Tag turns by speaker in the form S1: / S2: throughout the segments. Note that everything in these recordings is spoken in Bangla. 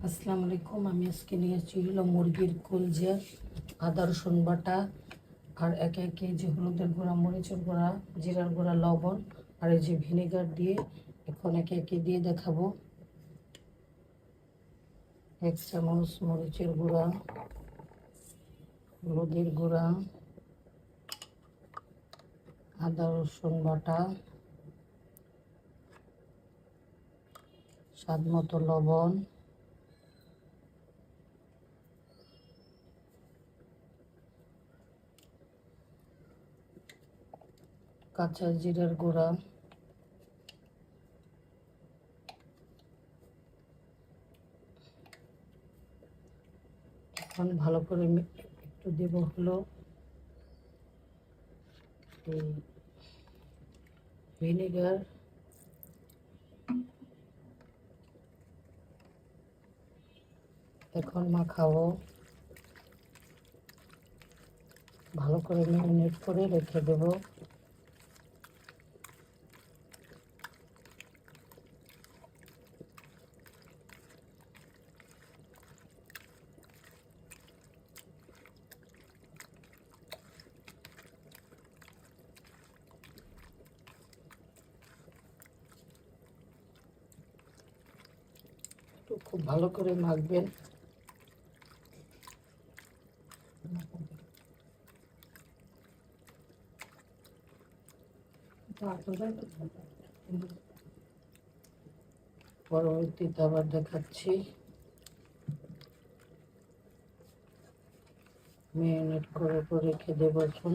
S1: আসসালামু আলাইকুম। আমি আজকে নিয়েছি হলো মুরগির কলজা, আদা রসুন বাটা আর একে একে যে হলুদের গুঁড়া, মরিচের গুঁড়া, জিরার গুঁড়া, লবণ আর এই যে ভিনেগার দিয়ে এখন একে একে দিয়ে দেখাবো। 1 চামচ মরিচের গুঁড়া, হলুদের গুঁড়া, আদা রসুন বাটা, স্বাদ মতো লবণ, কাঁচা জিরার গুঁড়া, এখন ভালো করে একটু দেব হলো ভিনেগার, এখন মাখাবো। ভালো করে ম্যারিনেট করে রেখে দেব। তো খুব ভালো করে মাখবেন। পরবর্তীতে আবার দেখাচ্ছি। ম্যারিনেট করে রেখে দেবো এখন।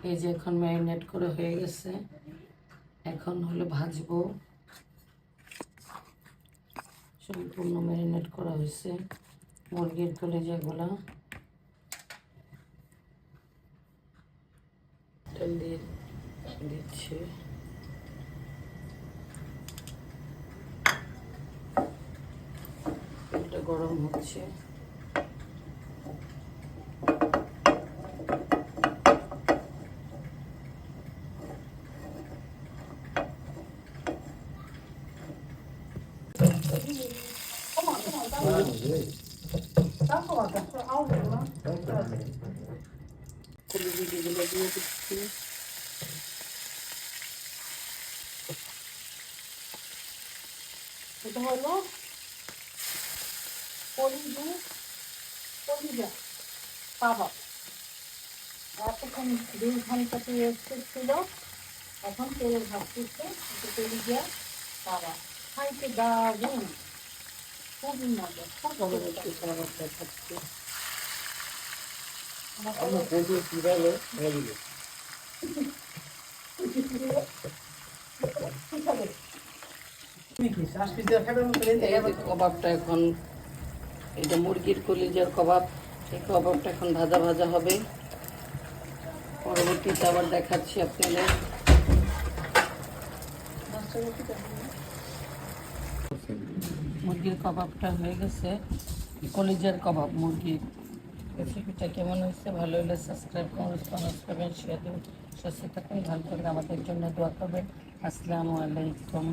S1: এই যে এখন ম্যারিনেট করে হয়ে গেছে, এখন হলো ভাজবো। সম্পূর্ণ ম্যারিনেট করা হয়েছে মুরগির কলিজাগুলা। তেল দিয়ে দিচ্ছি। তেলটা গরম হচ্ছে। কলিজাগুলো দিয়ে দিচ্ছি। এটা হলো কলিজা কাবাব। এতক্ষণ 2 ঘন্টা ছিল, এখন তেলের ভাত করতে কলিজা কাবাব খাইতে দারুণ, খুবই মজা, খুব দেখাচ্ছি। কবাবটা এখন, এটা মুরগির কলিজার কবাব, এই কবাবটা এখন ভাজা ভাজা হবে। পরবর্তীতে আবার দেখাচ্ছি আপনাদের। মুরগির কবাবটা হয়ে গেছে, কলিজার কবাব মুরগির। রেসিপিটা কেমন হয়েছে? ভালো হলে সাবস্ক্রাইব করবেন, শেয়ার দেবেন। সুস্থ থাকুন, ভালো থাকবেন, আমাদের জন্য দোয়া করবেন। আসসালামু আলাইকুম।